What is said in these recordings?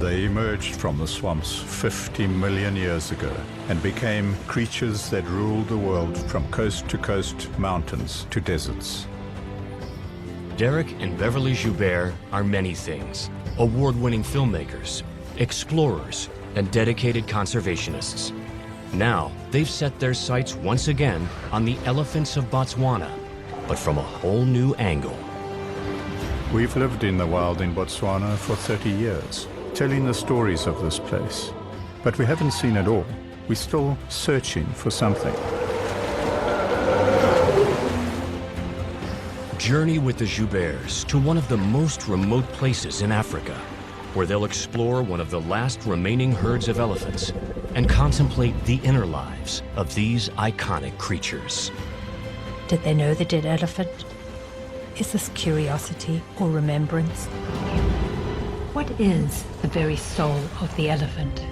They emerged from the swamps 50 million years ago and became creatures that ruled the world from coast to coast, mountains to deserts. Derek and Beverly Joubert are many things. Award-winning filmmakers, explorers, and dedicated conservationists. Now, they've set their sights once again on the elephants of Botswana, but from a whole new angle. We've lived in the wild in Botswana for 30 years, telling the stories of this place. But we haven't seen it all. We're still searching for something. Journey with the Jouberts to one of the most remote places in Africa, where they'll explore one of the last remaining herds of elephants and contemplate the inner lives of these iconic creatures. Did they know the dead elephant? Is this curiosity or remembrance? What is the very soul of the elephant?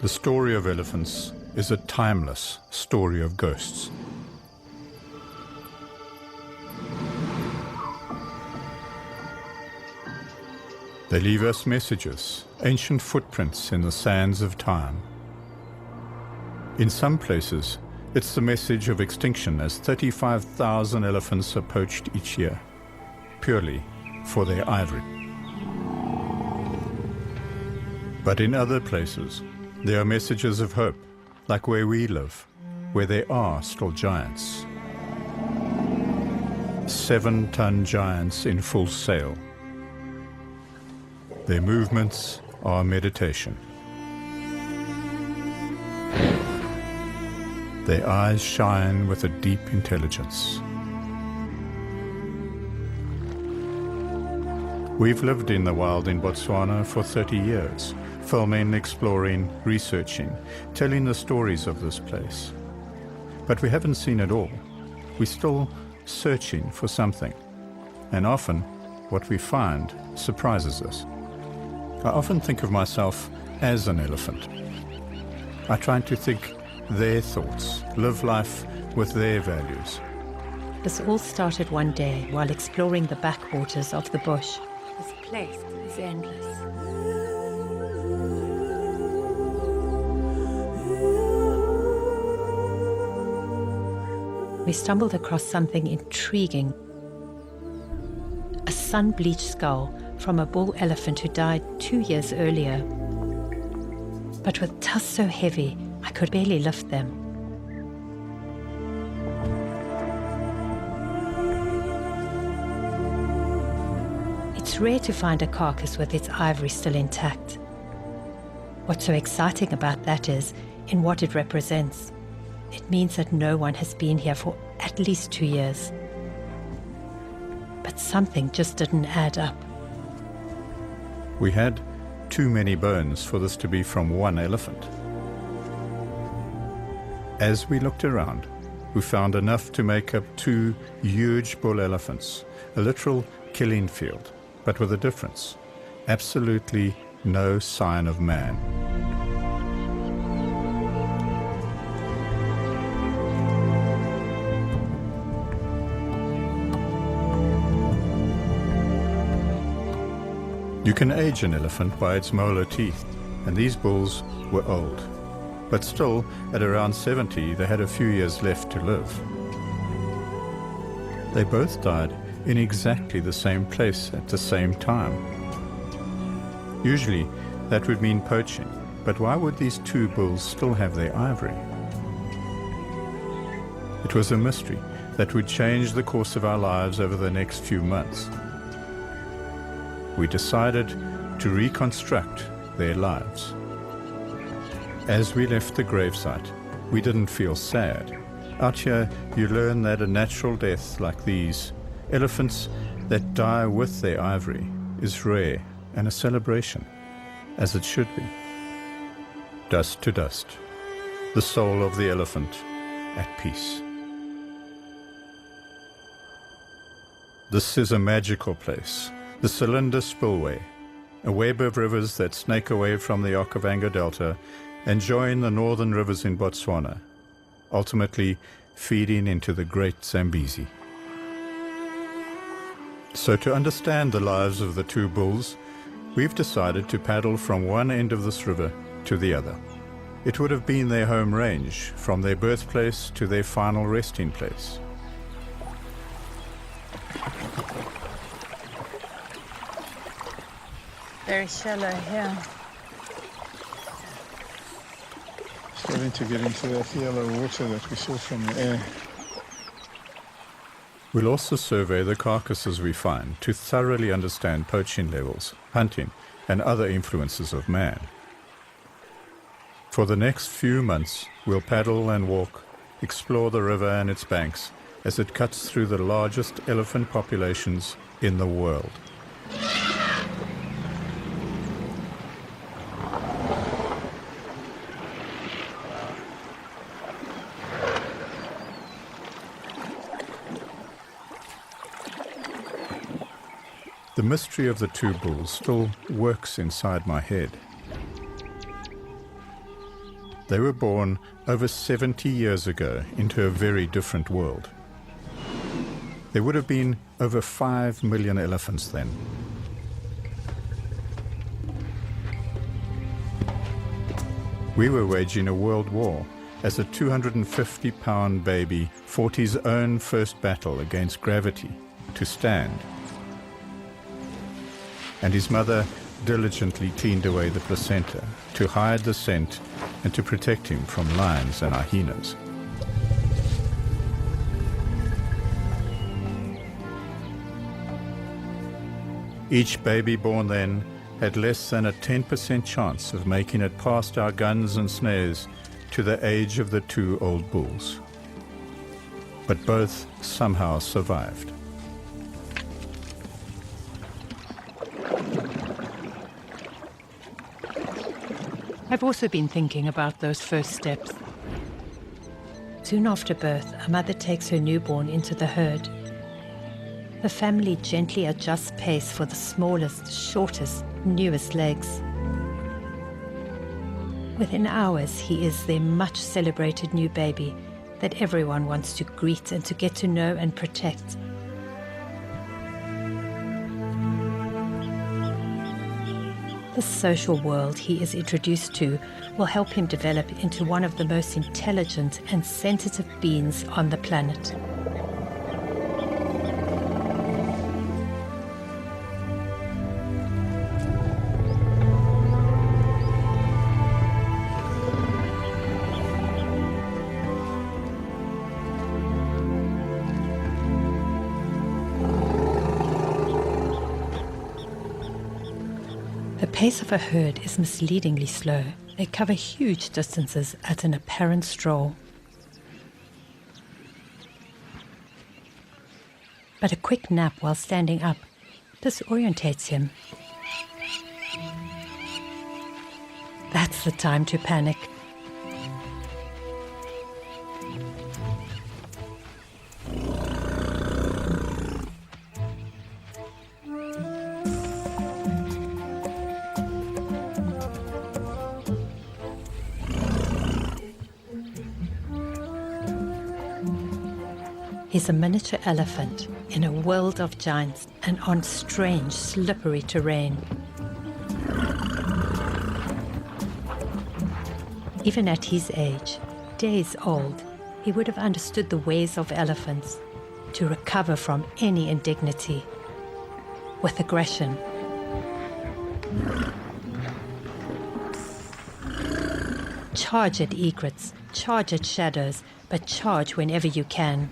The story of elephants is a timeless story of ghosts. They leave us messages, ancient footprints in the sands of time. In some places, it's the message of extinction as 35,000 elephants are poached each year, purely for their ivory. But in other places, there are messages of hope, like where we live, where there are still giants. 7-ton giants in full sail. Their movements are meditation. Their eyes shine with a deep intelligence. We've lived in the wild in Botswana for 30 years, filming, exploring, researching, telling the stories of this place. But we haven't seen it all. We're still searching for something. And often, what we find surprises us. I often think of myself as an elephant. I try to think their thoughts, live life with their values. This all started one day while exploring the backwaters of the bush. This place is endless. We stumbled across something intriguing. A sun-bleached skull from a bull elephant who died 2 years earlier. But with tusks so heavy, I could barely lift them. It's rare to find a carcass with its ivory still intact. What's so exciting about that is in what it represents. It means that no one has been here for at least 2 years. But something just didn't add up. We had too many bones for this to be from one elephant. As we looked around, we found enough to make up 2 huge bull elephants, a literal killing field, but with a difference. Absolutely no sign of man. You can age an elephant by its molar teeth, and these bulls were old. But still, at around 70, they had a few years left to live. They both died in exactly the same place at the same time. Usually, that would mean poaching, but why would these 2 bulls still have their ivory? It was a mystery that would change the course of our lives over the next few months. We decided to reconstruct their lives. As we left the gravesite, we didn't feel sad. Out here, you learn that a natural death like these, elephants that die with their ivory, is rare and a celebration, as it should be. dust to dust, the soul of the elephant at peace. This is a magical place, the Selinda Spillway, a web of rivers that snake away from the Okavango Delta and join the northern rivers in Botswana, ultimately feeding into the great Zambezi. So to understand the lives of the two bulls, we've decided to paddle from one end of this river to the other. It would have been their home range, from their birthplace to their final resting place. Very shallow here. Starting to get into that yellow water that we saw from the air. We'll also survey the carcasses we find to thoroughly understand poaching levels, hunting, and other influences of man. For the next few months, we'll paddle and walk, explore the river and its banks as it cuts through the largest elephant populations in the world. The mystery of the two bulls still works inside my head. They were born over 70 years ago into a very different world. There would have been over 5 million elephants then. We were waging a world war as a 250-pound baby fought his own first battle against gravity to stand. And his mother diligently cleaned away the placenta to hide the scent and to protect him from lions and hyenas. Each baby born then had less than a 10% chance of making it past our guns and snares to the age of the two old bulls. But both somehow survived. I've also been thinking about those first steps. Soon after birth, a mother takes her newborn into the herd. The family gently adjusts pace for the smallest, shortest, newest legs. Within hours, he is their much-celebrated new baby that everyone wants to greet and to get to know and protect. The social world he is introduced to will help him develop into one of the most intelligent and sensitive beings on the planet. The pace of a herd is misleadingly slow. They cover huge distances at an apparent stroll. But a quick nap while standing up disorientates him. That's the time to panic. He's a miniature elephant in a world of giants and on strange, slippery terrain. Even at his age, days old, he would have understood the ways of elephants to recover from any indignity with aggression. Charge at egrets, charge at shadows, but charge whenever you can.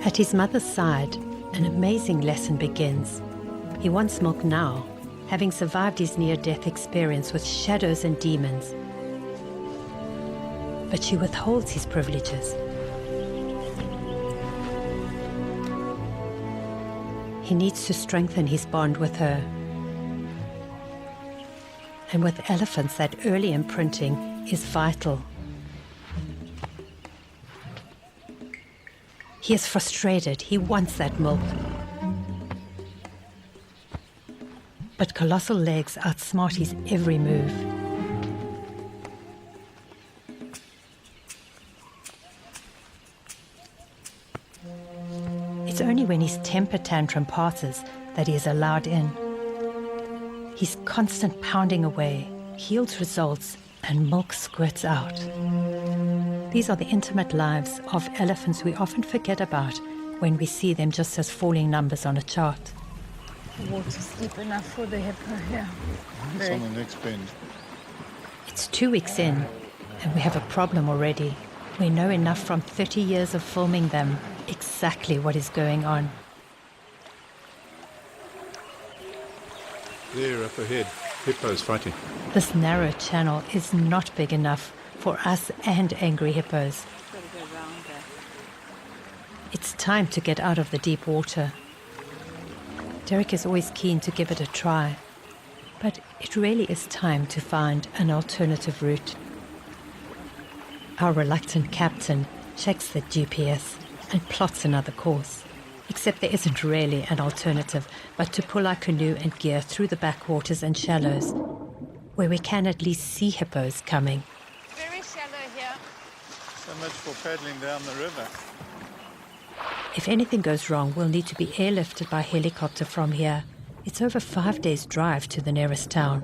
At his mother's side, an amazing lesson begins. He wants milk now, having survived his near-death experience with shadows and demons. but she withholds his privileges. He needs to strengthen his bond with her. And with elephants, that early imprinting is vital. He is frustrated. He wants that milk. But colossal legs outsmart his every move. It's only when his temper tantrum passes that he is allowed in. His constant pounding away yields results and milk squirts out. These are the intimate lives of elephants we often forget about when we see them just as falling numbers on a chart. The water's deep enough for the hippo here. It's on the next bend. It's 2 weeks in, and we have a problem already. We know enough from 30 years of filming them exactly what is going on. There, up ahead, hippos fighting. This narrow channel is not big enough for us and angry hippos. Gotta go round there. It's time to get out of the deep water. Derek is always keen to give it a try, but it really is time to find an alternative route. Our reluctant captain checks the GPS and plots another course, except there isn't really an alternative but to pull our canoe and gear through the backwaters and shallows, where we can at least see hippos coming. Very shallow here. So much for paddling down the river. If anything goes wrong, we'll need to be airlifted by helicopter from here. It's over 5 days' drive to the nearest town.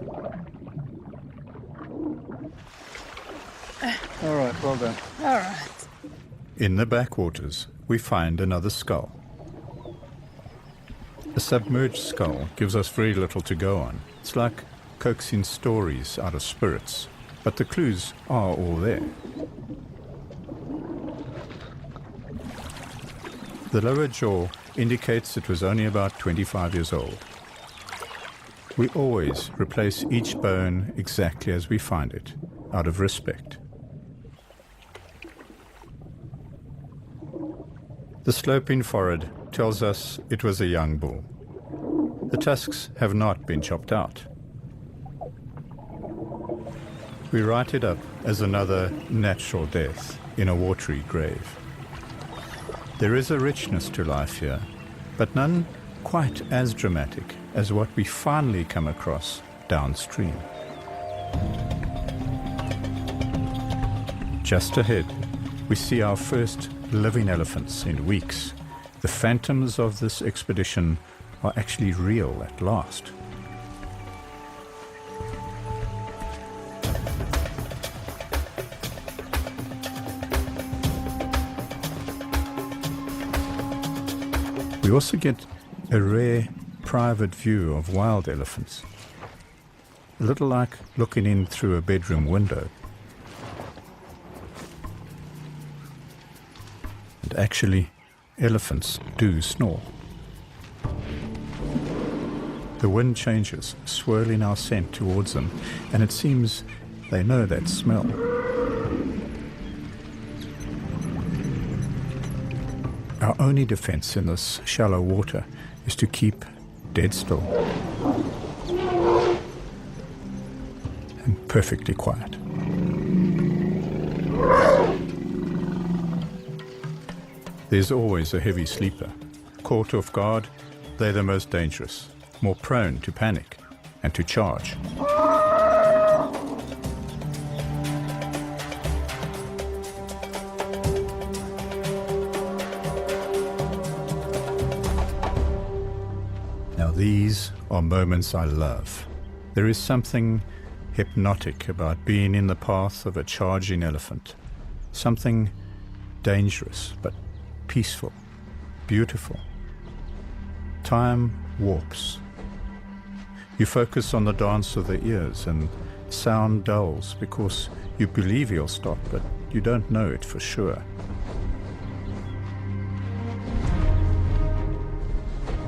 All right, well done. All right. In the backwaters, we find another skull. A submerged skull gives us very little to go on. It's like coaxing stories out of spirits, but the clues are all there. The lower jaw indicates it was only about 25 years old. We always replace each bone exactly as we find it, out of respect. The sloping forehead tells us it was a young bull. The tusks have not been chopped out. We write it up as another natural death in a watery grave. There is a richness to life here, but none quite as dramatic as what we finally come across downstream. Just ahead, we see our first living elephants in weeks. The phantoms of this expedition are actually real at last. We also get a rare private view of wild elephants, a little like looking in through a bedroom window. And actually, elephants do snore. The wind changes, swirling our scent towards them, and it seems they know that smell. Our only defense in this shallow water is to keep dead still and perfectly quiet. There's always a heavy sleeper. Caught off guard, they're the most dangerous, more prone to panic and to charge. Now these are moments I love. There is something hypnotic about being in the path of a charging elephant. Something dangerous but peaceful, beautiful. Time warps. You focus on the dance of the ears and sound dulls because you believe he'll stop, but you don't know it for sure.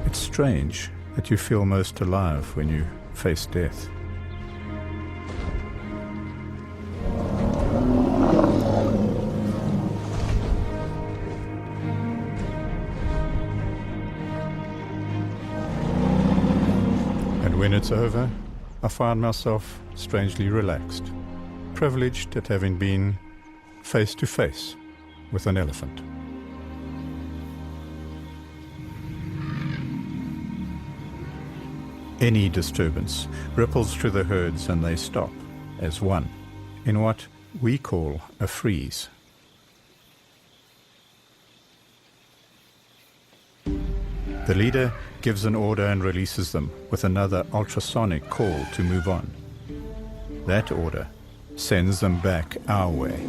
It's strange that you feel most alive when you face death. And when it's over, I find myself strangely relaxed, privileged at having been face to face with an elephant. Any disturbance ripples through the herds and they stop as one in what we call a freeze. The leader gives an order and releases them with another ultrasonic call to move on. That order sends them back our way.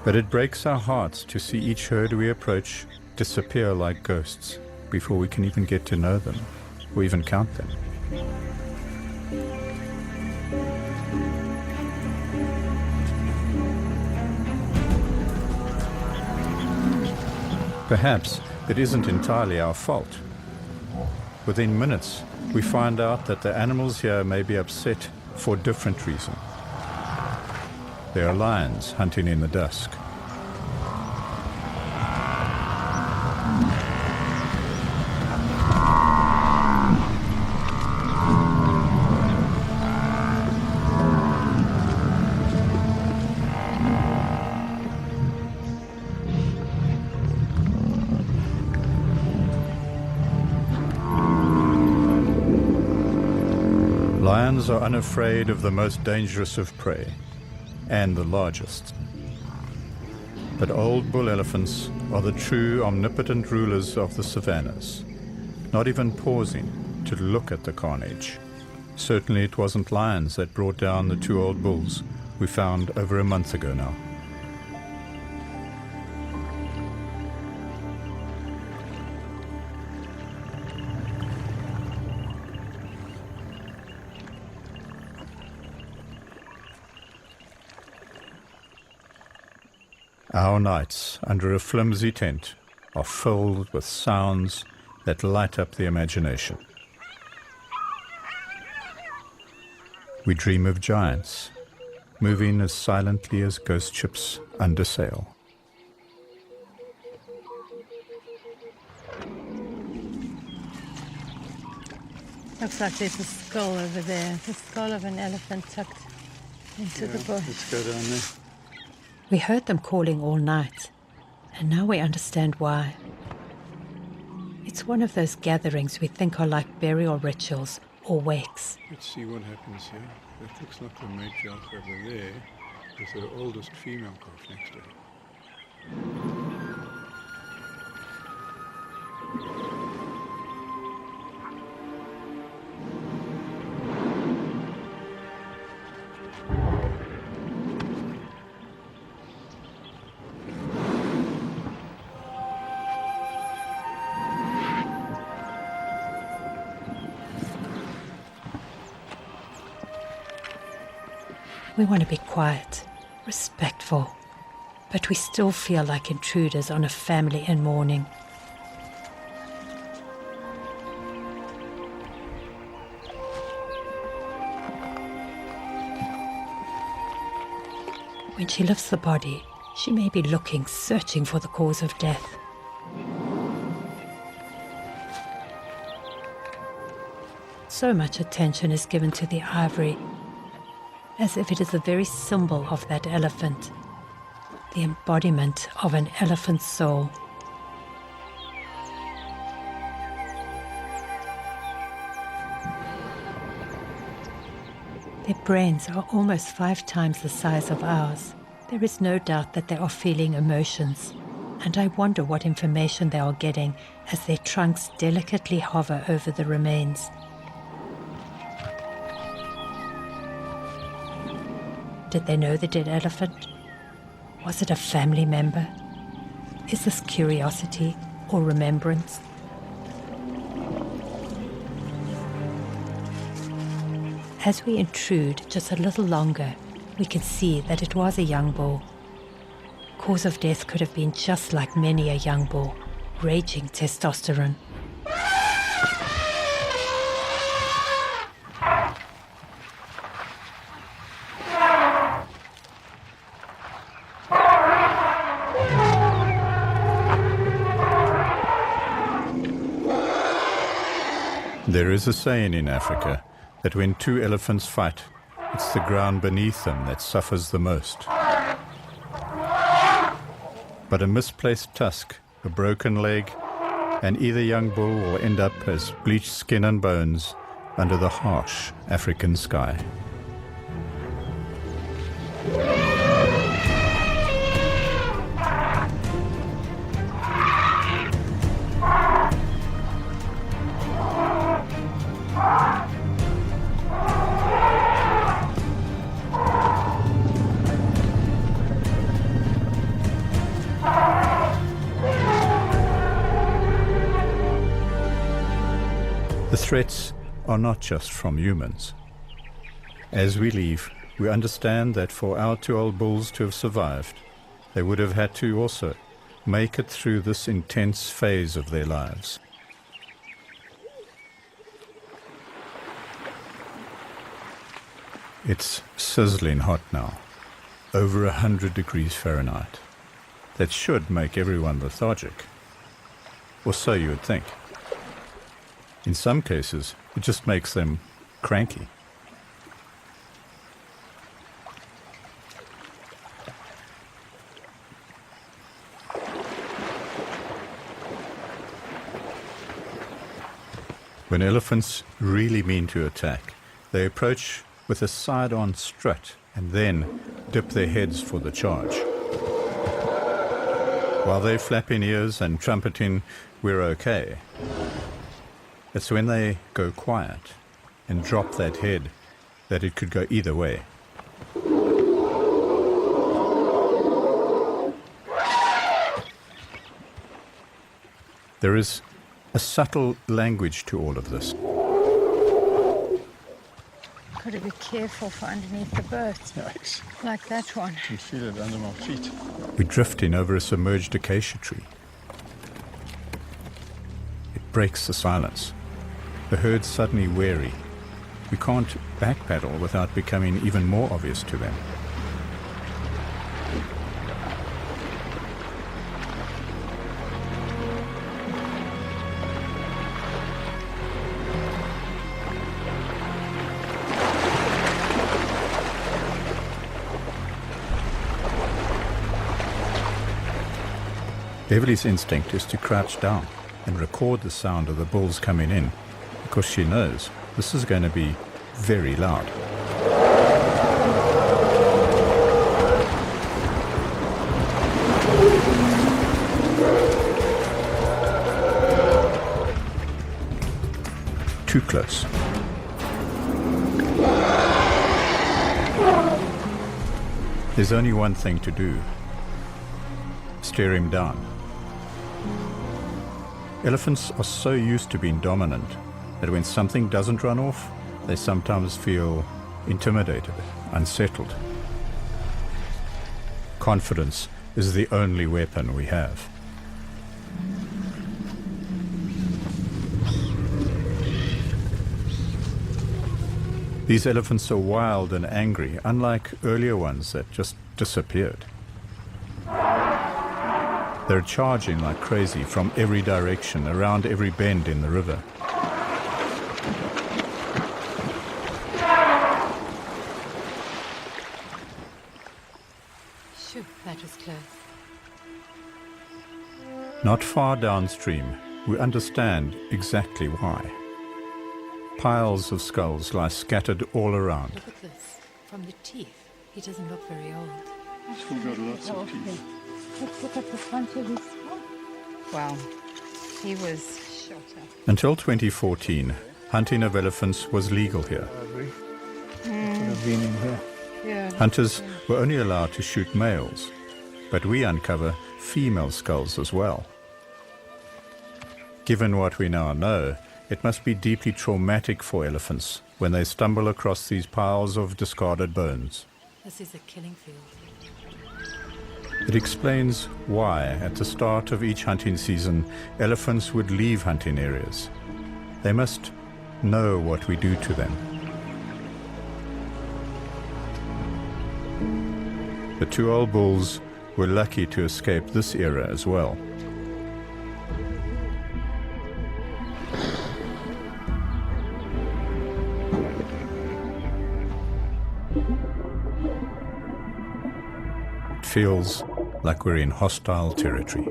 But it breaks our hearts to see each herd we approach disappear like ghosts before we can even get to know them or even count them. Perhaps it isn't entirely our fault. Within minutes, we find out that the animals here may be upset for a different reason. There are lions hunting in the dusk. Lions are unafraid of the most dangerous of prey, and the largest. But old bull elephants are the true omnipotent rulers of the savannas, not even pausing to look at the carnage. Certainly it wasn't lions that brought down the two old bulls we found over a month ago now. Our nights under a flimsy tent are filled with sounds that light up the imagination. We dream of giants, moving as silently as ghost ships under sail. Looks like there's a skull over there. The skull of an elephant tucked into the bush. Let's go down there. We heard them calling all night, and now we understand why. It's one of those gatherings we think are like burial rituals or wakes. Let's see what happens here. That looks like the matriarch over there with her oldest female calf next to her. We want to be quiet, respectful, but we still feel like intruders on a family in mourning. When she lifts the body, she may be looking, searching for the cause of death. So much attention is given to the ivory, as if it is the very symbol of that elephant, the embodiment of an elephant's soul. Their brains are almost 5 times the size of ours. There is no doubt that they are feeling emotions, and I wonder what information they are getting as their trunks delicately hover over the remains. Did they know the dead elephant? Was it a family member? Is this curiosity or remembrance? As we intrude just a little longer, we can see that it was a young bull. Cause of death could have been just like many a young bull, raging testosterone. There is a saying in Africa that when two elephants fight, it's the ground beneath them that suffers the most. But a misplaced tusk, a broken leg, and either young bull will end up as bleached skin and bones under the harsh African sky. The threats are not just from humans. As we leave, we understand that for our two old bulls to have survived, they would have had to also make it through this intense phase of their lives. It's sizzling hot now, over 100 degrees Fahrenheit. That should make everyone lethargic, or so you would think. In some cases, it just makes them cranky. When elephants really mean to attack, they approach with a side-on strut and then dip their heads for the charge. While they flap in ears and trumpeting, "We're okay," it's when they go quiet and drop that head that it could go either way. There is a subtle language to all of this. Got to be careful for underneath the boat, Yikes. like that one. I can feel it under my feet. We're drifting over a submerged acacia tree. It breaks the silence. The herd's suddenly wary. We can't backpedal without becoming even more obvious to them. Beverly's instinct is to crouch down and record the sound of the bulls coming in, because she knows this is going to be very loud. Too close. There's only one thing to do. Stare him down. Elephants are so used to being dominant that when something doesn't run off, they sometimes feel intimidated, unsettled. Confidence is the only weapon we have. These elephants are wild and angry, unlike earlier ones that just disappeared. They're charging like crazy from every direction, around every bend in the river. Phew, that was close. Not far downstream, we understand exactly why. Piles of skulls lie scattered all around. Look at this. From the teeth, he doesn't look very old. Still got lots of teeth. Let's look at the front of his skull. Wow, he was shot up. Until 2014, hunting of elephants was legal here. Could have been in here. Yeah. Hunters were only allowed to shoot males, but we uncover female skulls as well. Given what we now know, it must be deeply traumatic for elephants when they stumble across these piles of discarded bones. This is a killing field. It explains why, at the start of each hunting season, elephants would leave hunting areas. They must know what we do to them. The two old bulls were lucky to escape this era as well. feels like we're in hostile territory.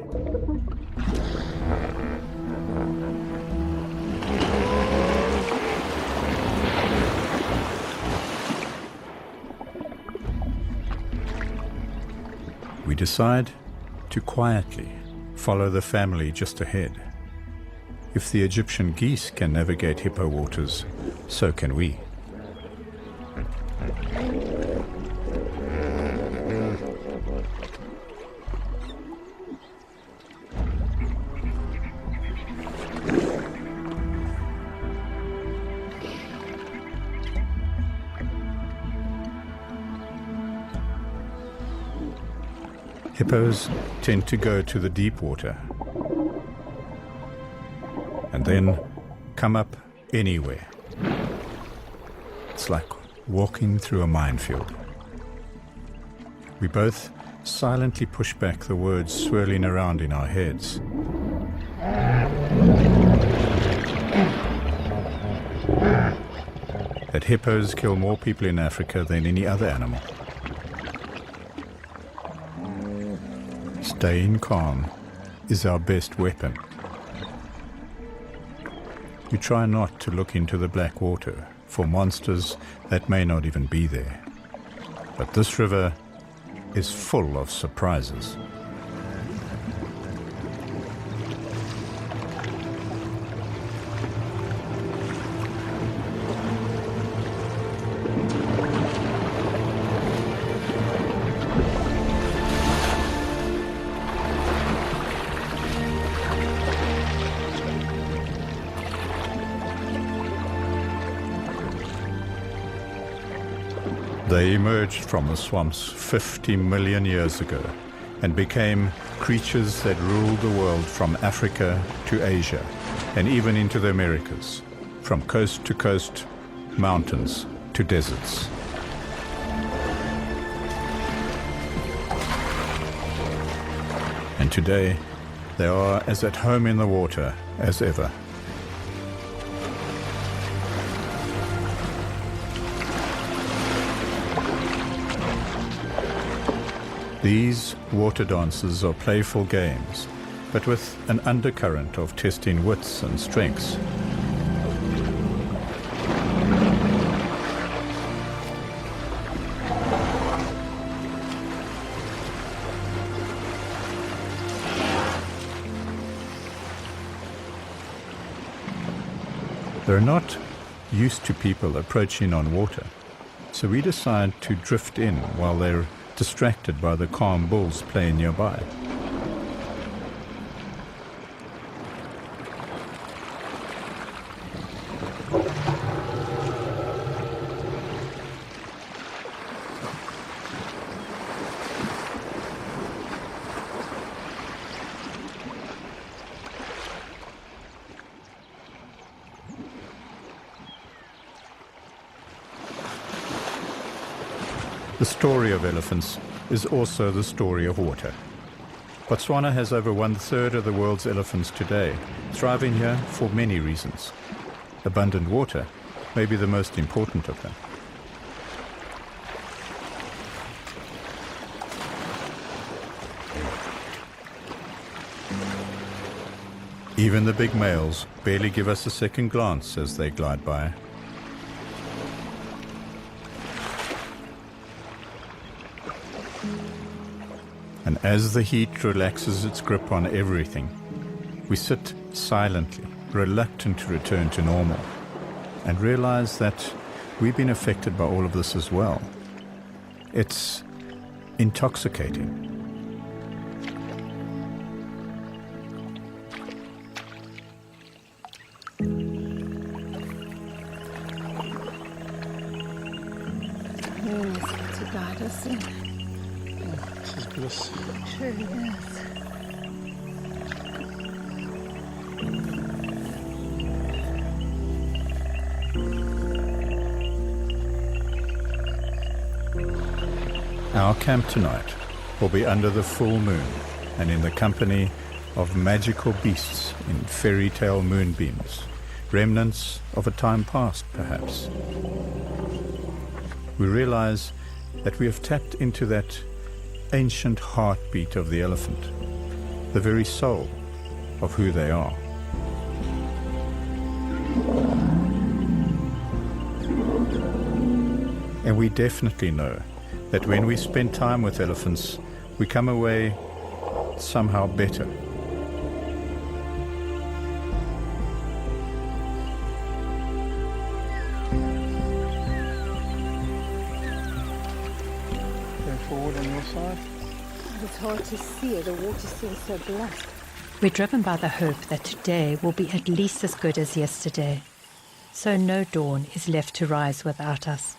We decide to quietly follow the family just ahead. If the Egyptian geese can navigate Hippo waters, so can we. Hippos tend to go to the deep water and then come up anywhere. It's like walking through a minefield. We both silently push back the words swirling around in our heads. That hippos kill more people in Africa than any other animal. Staying calm is our best weapon. We try not to look into the black water for monsters that may not even be there. But this river is full of surprises. They emerged from the swamps 50 million years ago and became creatures that ruled the world from Africa to Asia and even into the Americas, from coast to coast, mountains to deserts. And today, they are as at home in the water as ever. These water dances are playful games, but with an undercurrent of testing wits and strengths. They're not used to people approaching on water, so we decide to drift in while they're distracted by the calm bulls playing nearby. The story of elephants is also the story of water. Botswana has over 1/3 of the world's elephants today, thriving here for many reasons. Abundant water may be the most important of them. Even the big males barely give us a second glance as they glide by. And as the heat relaxes its grip on everything, we sit silently, reluctant to return to normal, and realize that we've been affected by all of this as well. It's intoxicating. To guide us in. This is bliss. It really is. Our camp tonight will be under the full moon and in the company of magical beasts in fairy tale moonbeams, remnants of a time past, perhaps. We realize that we have tapped into that ancient heartbeat of the elephant, the very soul of who they are. And we definitely know that when we spend time with elephants, we come away somehow better. Go forward on your side. It's hard to see. The water seems so black. We're driven by the hope that today will be at least as good as yesterday, so no dawn is left to rise without us.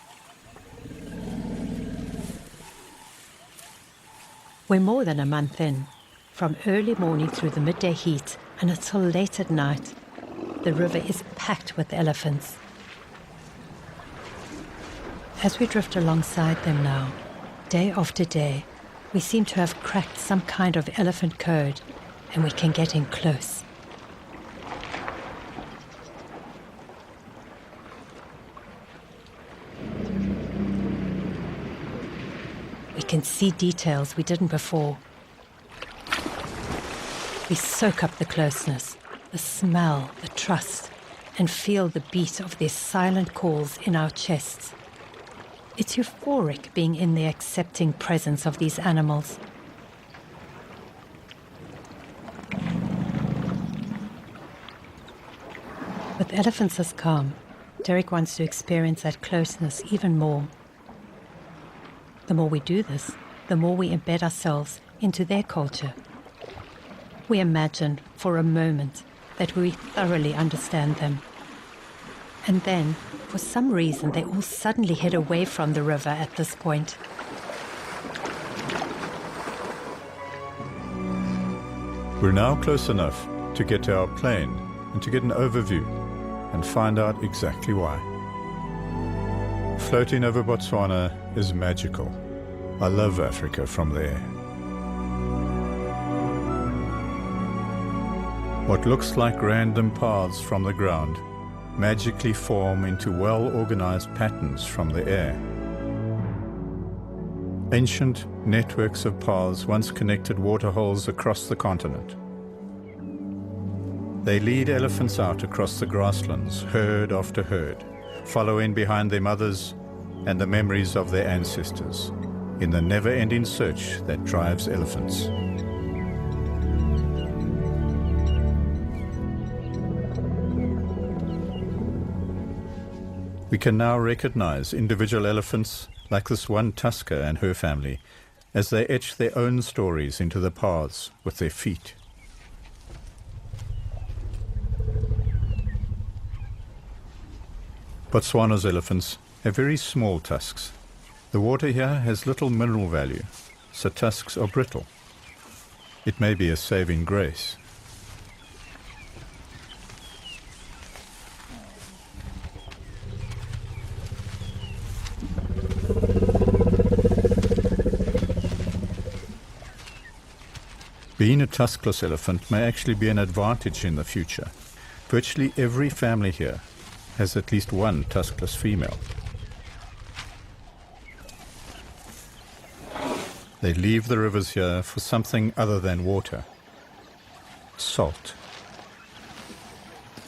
We're more than a month in. From early morning through the midday heat and until late at night, the river is packed with elephants. As we drift alongside them now, day after day, we seem to have cracked some kind of elephant code, and we can get in close. We can see details we didn't before. We soak up the closeness, the smell, the trust, and feel the beat of their silent calls in our chests. It's euphoric being in the accepting presence of these animals. With elephants as calm, Derek wants to experience that closeness even more. The more we do this, the more we embed ourselves into their culture. We imagine for a moment that we thoroughly understand them. And then, for some reason, they all suddenly head away from the river at this point. We're now close enough to get to our plane and to get an overview and find out exactly why. Floating over Botswana is magical. I love Africa from there. What looks like random paths from the ground magically form into well-organized patterns from the air. Ancient networks of paths once connected waterholes across the continent. They lead elephants out across the grasslands, herd after herd, following behind their mothers and the memories of their ancestors, in the never-ending search that drives elephants. We can now recognize individual elephants, like this one tusker and her family, as they etch their own stories into the paths with their feet. Botswana's elephants have very small tusks. The water here has little mineral value, so tusks are brittle. It may be a saving grace. Being a tuskless elephant may actually be an advantage in the future. Virtually every family here has at least one tuskless female. They leave the rivers here for something other than water. Salt.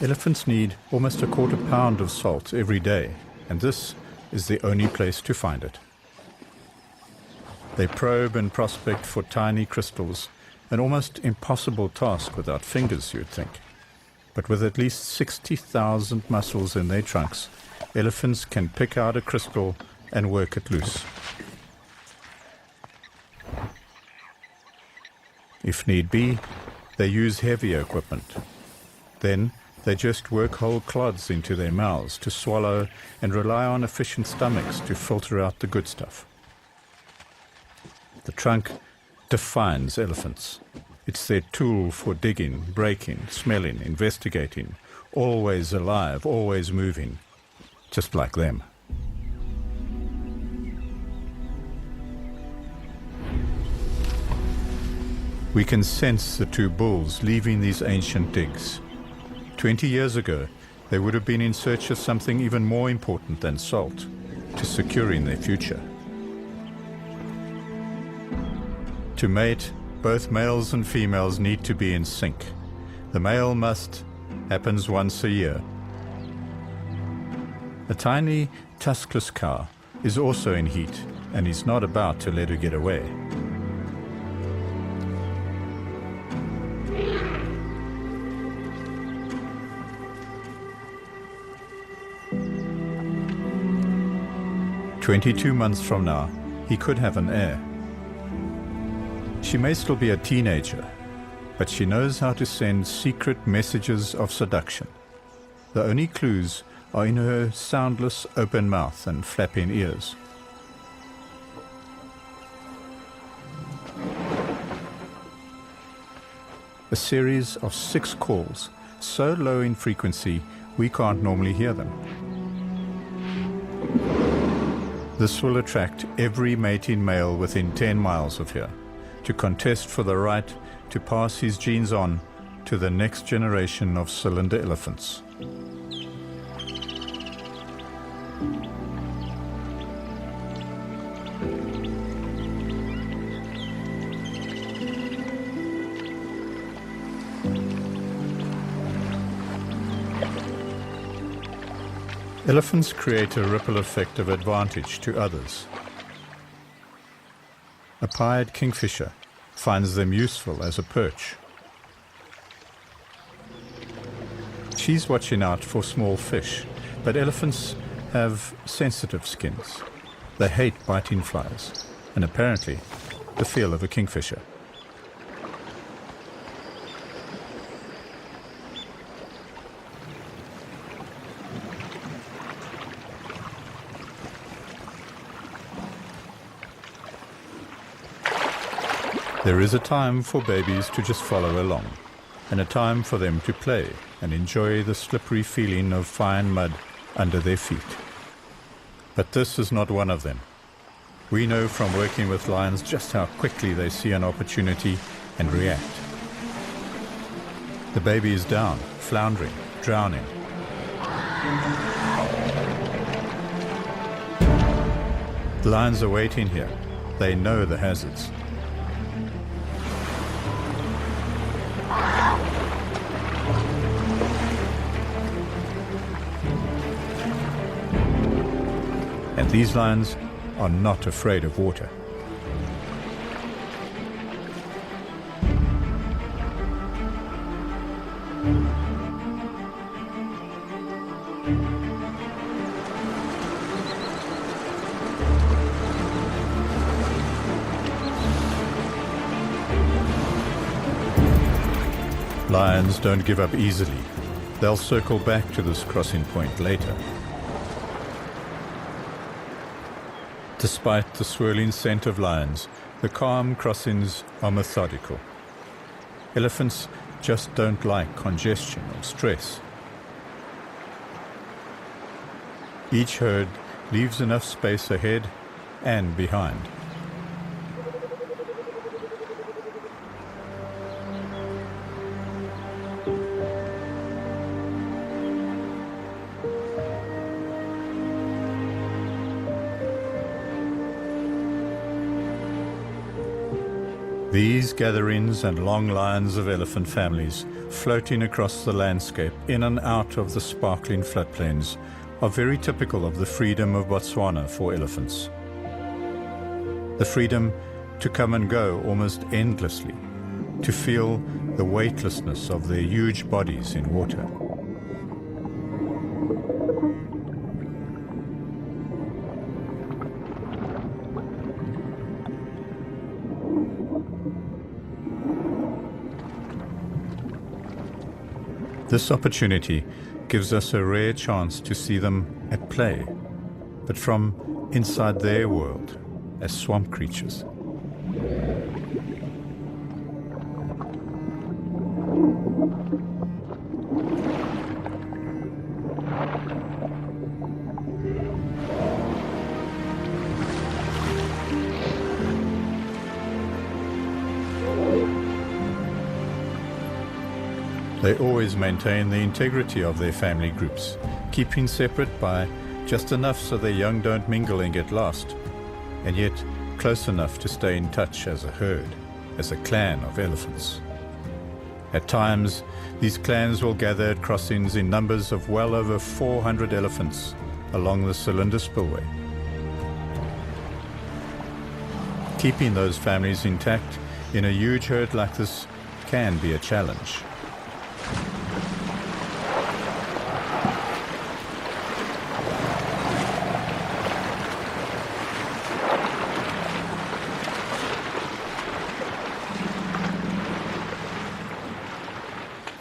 Elephants need almost a quarter pound of salt every day, and this is the only place to find it. They probe and prospect for tiny crystals, an almost impossible task without fingers, you'd think. But with at least 60,000 muscles in their trunks, elephants can pick out a crystal and work it loose. If need be, they use heavier equipment. Then they just work whole clods into their mouths to swallow and rely on efficient stomachs to filter out the good stuff. The trunk defines elephants. It's their tool for digging, breaking, smelling, investigating, always alive, always moving, just like them. We can sense the two bulls leaving these ancient digs. 20 years ago, they would have been in search of something even more important than salt, to securing their future. To mate, both males and females need to be in sync. The male must happens once a year. A tiny tuskless cow is also in heat and is not about to let her get away. "22 months from now, he could have an heir. She may still be a teenager, but she knows how to send secret messages of seduction. The only clues are in her soundless open mouth and flapping ears. A series of 6 calls, so low in frequency we can't normally hear them. This will attract every mating male within 10 miles of here to contest for the right to pass his genes on to the next generation of cylinder elephants. Elephants create a ripple effect of advantage to others. A pied kingfisher finds them useful as a perch. She's watching out for small fish, but elephants have sensitive skins. They hate biting flies, and apparently the feel of a kingfisher. There is a time for babies to just follow along, and a time for them to play and enjoy the slippery feeling of fine mud under their feet. But this is not one of them. We know from working with lions just how quickly they see an opportunity and react. The baby is down, floundering, drowning. The lions are waiting here. They know the hazards. And these lions are not afraid of water. Lions don't give up easily. They'll circle back to this crossing point later. Despite the swirling scent of lions, the calm crossings are methodical. Elephants just don't like congestion or stress. Each herd leaves enough space ahead and behind. These gatherings and long lines of elephant families floating across the landscape in and out of the sparkling floodplains are very typical of the freedom of Botswana for elephants. The freedom to come and go almost endlessly, to feel the weightlessness of their huge bodies in water. This opportunity gives us a rare chance to see them at play, but from inside their world as swamp creatures. They always maintain the integrity of their family groups, keeping separate by just enough so their young don't mingle and get lost, and yet close enough to stay in touch as a herd. as a clan of elephants. At times, these clans will gather at crossings in numbers of well over 400 elephants along the Cylinder Spillway. Keeping those families intact in a huge herd like this can be a challenge.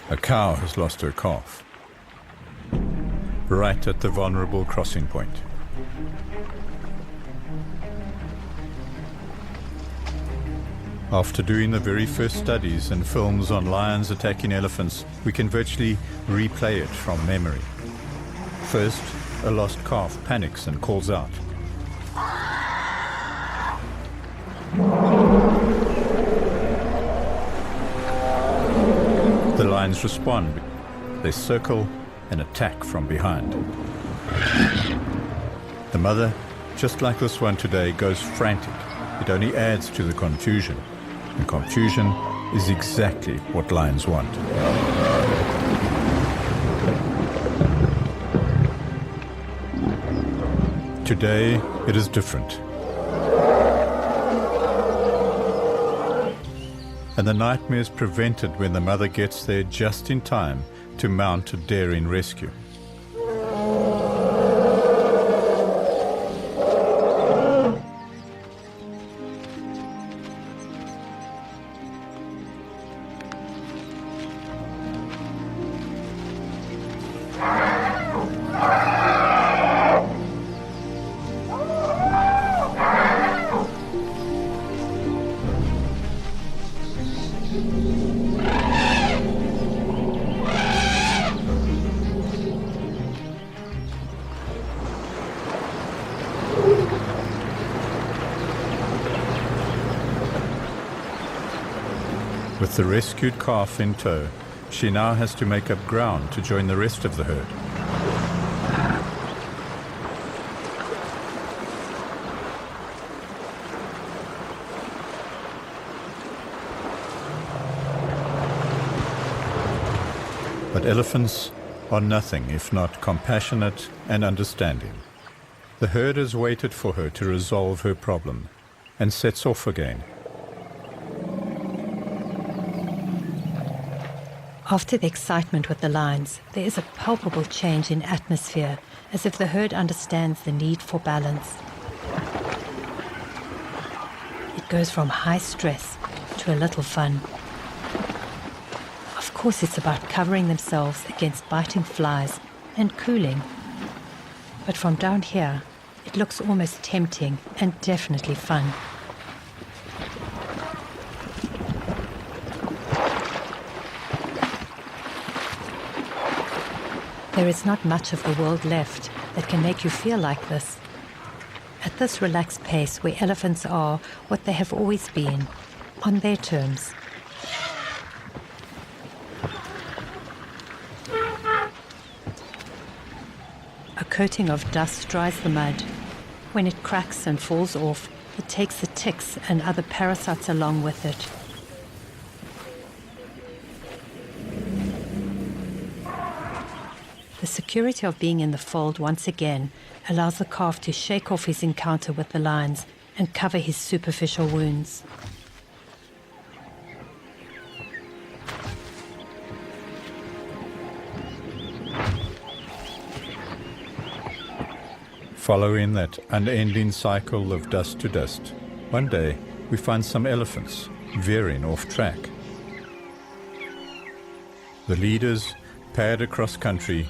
A cow has lost her calf, right at the vulnerable crossing point. After doing the very first studies and films on lions attacking elephants, we can virtually replay it from memory. First, a lost calf panics and calls out. The lions respond. They circle and attack from behind. The mother, just like this one today, goes frantic. It only adds to the confusion. And confusion is exactly what lions want. Today, it is different. And the nightmare is prevented when the mother gets there just in time to mount a daring rescue. With the rescued calf in tow, she now has to make up ground to join the rest of the herd. But elephants are nothing if not compassionate and understanding. The herd has waited for her to resolve her problem and sets off again. After the excitement with the lions, there is a palpable change in atmosphere, as if the herd understands the need for balance. It goes from high stress to a little fun. Of course, it's about covering themselves against biting flies and cooling. But from down here, it looks almost tempting and definitely fun. There is not much of the world left that can make you feel like this. At this relaxed pace where elephants are what they have always been, on their terms. A coating of dust dries the mud. When it cracks and falls off, it takes the ticks and other parasites along with it. The security of being in the fold once again allows the calf to shake off his encounter with the lions and cover his superficial wounds. Following that unending cycle of dust to dust, one day we find some elephants veering off track. The leaders pad across country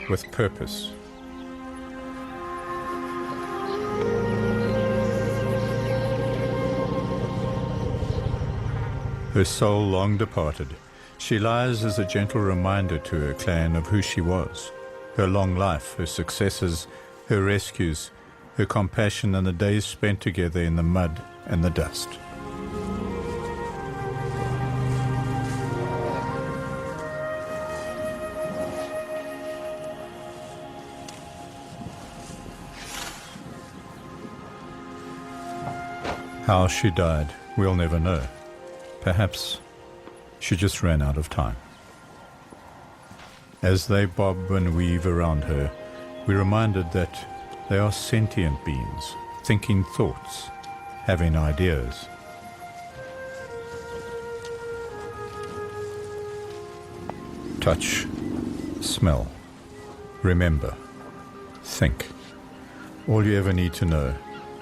with purpose. Her soul long departed, she lies as a gentle reminder to her clan of who she was, her long life, her successes, her rescues, her compassion, and the days spent together in the mud and the dust. How she died, we'll never know. Perhaps she just ran out of time. As they bob and weave around her, we're reminded that they are sentient beings, thinking thoughts, having ideas. Touch, smell, remember, think. All you ever need to know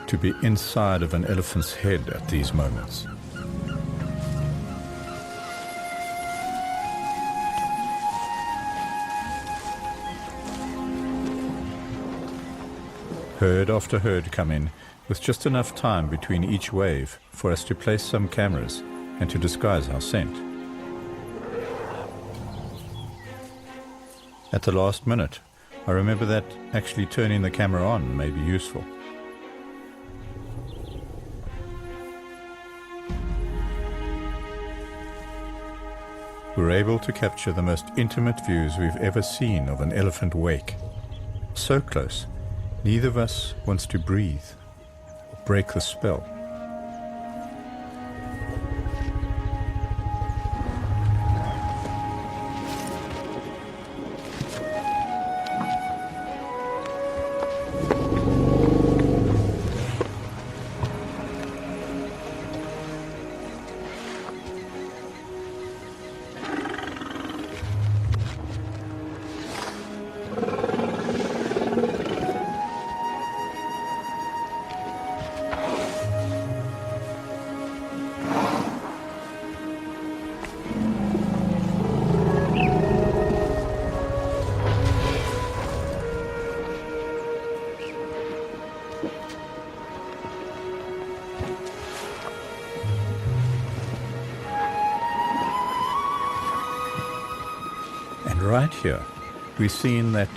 to be inside of an elephant's head at these moments. Herd after herd come in, with just enough time between each wave for us to place some cameras and to disguise our scent. At the last minute, I remember that actually turning the camera on may be useful. We're able to capture the most intimate views we've ever seen of an elephant wake. So close, neither of us wants to breathe or break the spell. Right here, we've seen that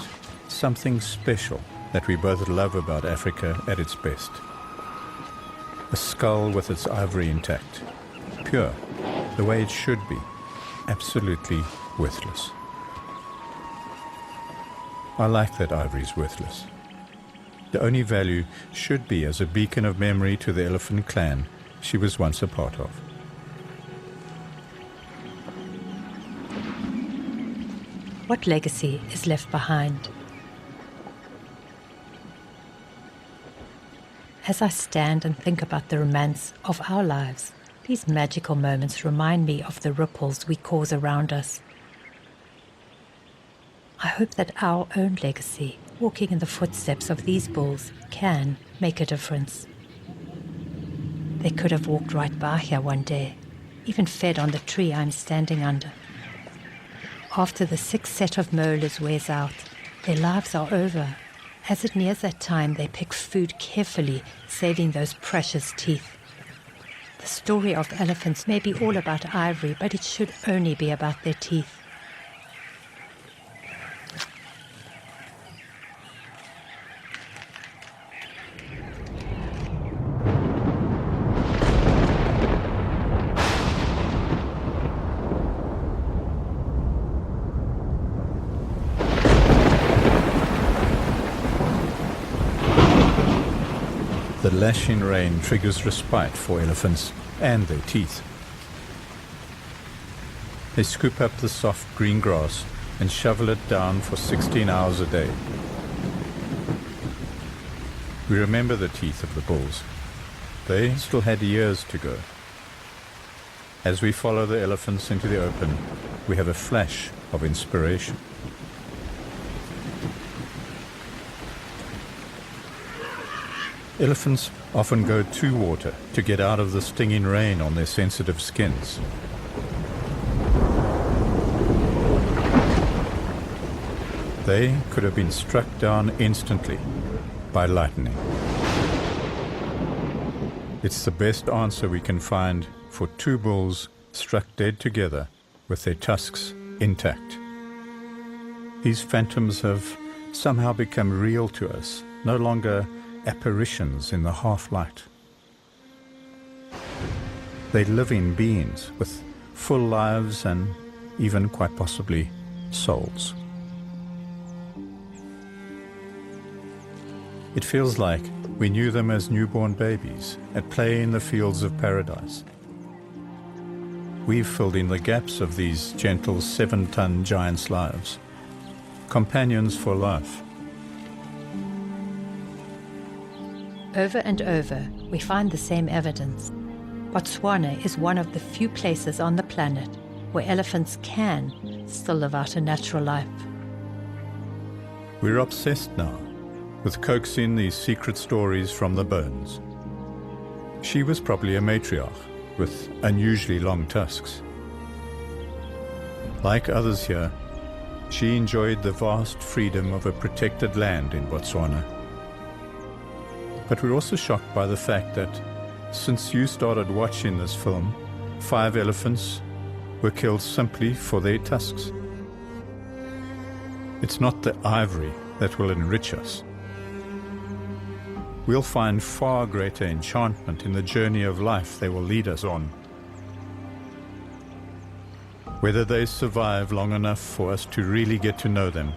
something special that we both love about Africa at its best. A skull with its ivory intact, pure, the way it should be, absolutely worthless. I like that ivory's worthless. The only value should be as a beacon of memory to the elephant clan she was once a part of. What legacy is left behind? As I stand and think about the romance of our lives, these magical moments remind me of the ripples we cause around us. I hope that our own legacy, walking in the footsteps of these bulls, can make a difference. They could have walked right by here one day, even fed on the tree I'm standing under. After the sixth set of molars wears out, their lives are over. As it nears that time, they pick food carefully, saving those precious teeth. The story of elephants may be all about ivory, but it should only be about their teeth. The lashing rain triggers respite for elephants and their teeth. They scoop up the soft green grass and shovel it down for 16 hours a day. We remember the teeth of the bulls. They still had years to go. As we follow the elephants into the open, we have a flash of inspiration. Elephants often go to water to get out of the stinging rain on their sensitive skins. They could have been struck down instantly by lightning. It's the best answer we can find for two bulls struck dead together with their tusks intact. These phantoms have somehow become real to us, no longer apparitions in the half-light. They're living beings with full lives and even quite possibly souls. It feels like we knew them as newborn babies at play in the fields of paradise. we've filled in the gaps of these gentle 7-ton giants' lives. Companions for life. Over and over, we find the same evidence. Botswana is one of the few places on the planet where elephants can still live out a natural life. We're obsessed now with coaxing these secret stories from the bones. She was probably a matriarch with unusually long tusks. Like others here, she enjoyed the vast freedom of a protected land in Botswana. But we're also shocked by the fact that since you started watching this film, 5 elephants were killed simply for their tusks. It's not the ivory that will enrich us. We'll find far greater enchantment in the journey of life they will lead us on. Whether they survive long enough for us to really get to know them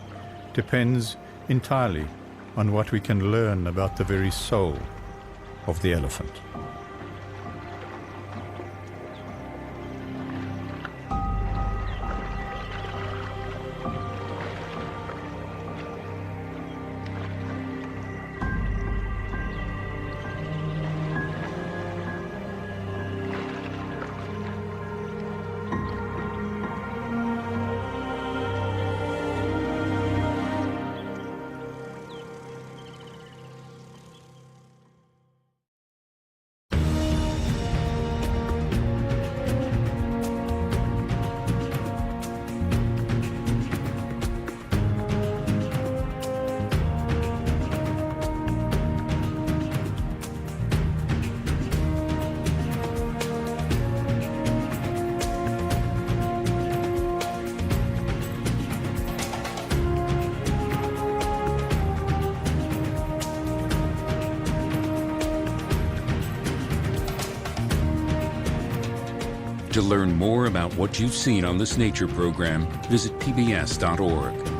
depends entirely on what we can learn about the very soul of the elephant. To learn more about what you've seen on this nature program, visit pbs.org.